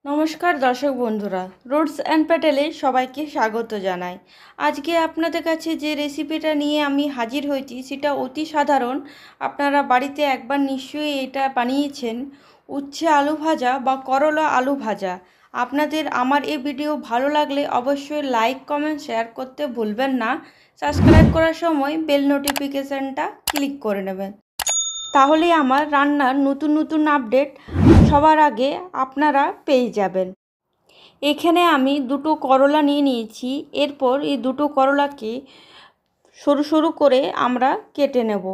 নমস্কার দর্শক বন্ধুরা, রুটস অ্যান্ড প্যাটেলে সবাইকে স্বাগত জানাই। আজকে আপনাদের কাছে যে রেসিপিটা নিয়ে আমি হাজির হয়েছি সেটা অতি সাধারণ। আপনারা বাড়িতে একবার নিশ্চয়ই এটা বানিয়েছেন, উচ্ছে আলু ভাজা বা করলা আলু ভাজা। আপনাদের আমার এই ভিডিও ভালো লাগলে অবশ্যই লাইক কমেন্ট শেয়ার করতে ভুলবেন না। সাবস্ক্রাইব করার সময় বেল নোটিফিকেশানটা ক্লিক করে নেবেন, তাহলে আমার রান্নার নতুন নতুন আপডেট সবার আগে আপনারা পেয়ে যাবেন। এখানে আমি দুটো করলা নিয়ে নিয়েছি। এরপর এই দুটো করলাকে সরু সরু করে আমরা কেটে নেব।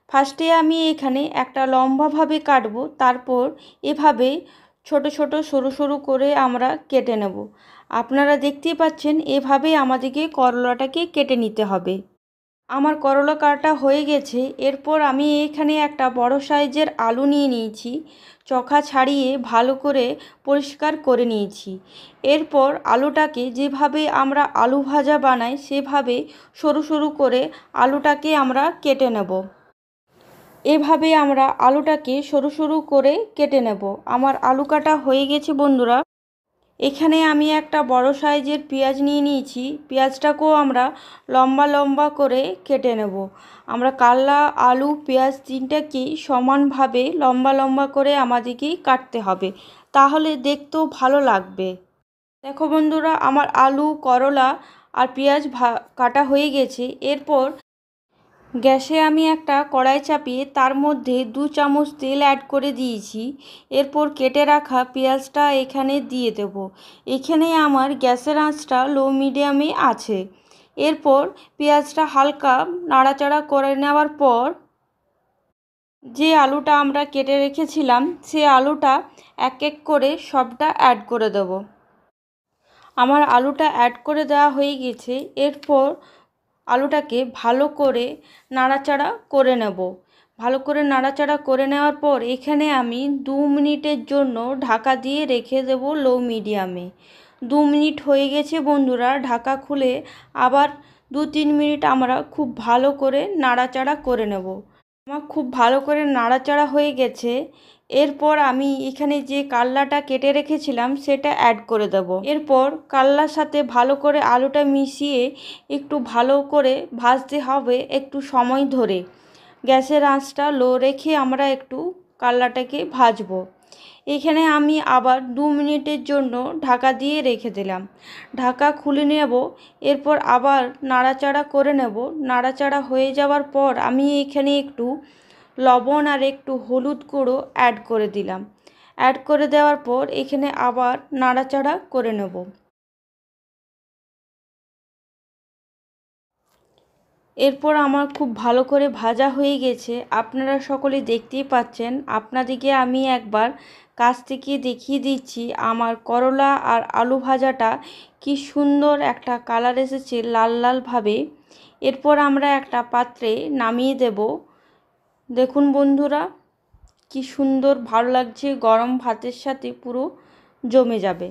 ফার্স্টে আমি এখানে একটা লম্বাভাবে কাটবো, তারপর এভাবে ছোট ছোট সরু সরু করে আমরা কেটে নেব। আপনারা দেখতেই পাচ্ছেন, এভাবে আমাদেরকে করলাটাকে কেটে নিতে হবে। আমার করলা কাটা হয়ে গেছে। এরপর আমি এখানে একটা বড় সাইজের আলু নিয়ে নিয়েছি, চোখা ছাড়িয়ে ভালো করে পরিষ্কার করে নিয়েছি। এরপর আলুটাকে যেভাবে আমরা আলু ভাজা বানাই সেভাবে সরু সরু করে আলুটাকে আমরা কেটে নেব। এভাবে আমরা আলুটাকে সরু সরু করে কেটে নেব। আমার আলু কাটা হয়ে গেছে বন্ধুরা। এখানে আমি একটা বড় সাইজের পেঁয়াজ নিয়ে নিয়েছি। পেঁয়াজটাকেও আমরা লম্বা লম্বা করে কেটে নেব। আমরা কাল্লা আলু পেঁয়াজ তিনটাকেই সমানভাবে লম্বা লম্বা করে আমাদেরকেই কাটতে হবে, তাহলে দেখতেও ভালো লাগবে। দেখো বন্ধুরা, আমার আলু করলা আর পেঁয়াজ কাটা হয়ে গেছে। এরপর গ্যাসে আমি একটা কড়াই চাপিয়ে তার মধ্যে 2 চামচ তেল অ্যাড করে দিয়েছি। এরপর কেটে রাখা পেঁয়াজটা এখানে দিয়ে দেব। এখানে আমার গ্যাসের আঁচটা লো মিডিয়ামে আছে। এরপর পেঁয়াজটা হালকা নাড়াচাড়া করে নেওয়ার পর যে আলুটা আমরা কেটে রেখেছিলাম সে আলুটা এক এক করে সবটা অ্যাড করে দেব। আমার আলুটা অ্যাড করে দেওয়া হয়ে গেছে। এরপর আলুটাকে ভালো করে নাড়াচাড়া করে নেব। ভালো করে নাড়াচাড়া করে নেওয়ার পর এখানে আমি 2 মিনিটের জন্য ঢাকা দিয়ে রেখে দেব লো মিডিয়ামে। 2 মিনিট হয়ে গেছে বন্ধুরা। ঢাকা খুলে আবার 2-3 মিনিট আমরা খুব ভালো করে নাড়াচাড়া করে নেব। আমার খুব ভালো করে নাড়াচাড়া হয়ে গেছে। এরপর আমি এখানে যে কাল্লাটা কেটে রেখেছিলাম সেটা অ্যাড করে দেব। এরপর কাল্লার সাথে ভালো করে আলুটা মিশিয়ে একটু ভালো করে ভাজতে হবে একটু সময় ধরে। গ্যাসের আঁচটা লো রেখে আমরা একটু কাল্লাটাকে ভাজবো। এখানে আমি আবার 2 মিনিটের জন্য ঢাকা দিয়ে রেখে দিলাম। ঢাকা খুলে নেব। এরপর আবার নাড়াচাড়া করে নেব। নাড়াচাড়া হয়ে যাওয়ার পর আমি এখানে একটু লবণ আর একটু হলুদ গুঁড়ো অ্যাড করে দিলাম। অ্যাড করে দেওয়ার পর এখানে আবার নাড়াচাড়া করে নেব। এরপর আমার খুব ভালো করে ভাজা হয়ে গেছে। আপনারা সকলে দেখতেই পাচ্ছেন। আপনাদেরকে আমি একবার কাছ থেকে দেখিয়ে দিচ্ছি আমার করলা আর আলু ভাজাটা কি সুন্দর একটা কালার এসেছে লাল লালভাবে। এরপর আমরা একটা পাত্রে নামিয়ে দেব। দেখুন বন্ধুরা, কি সুন্দর ভালো লাগছে, গরম ভাতের সাথে পুরো জমে যাবে।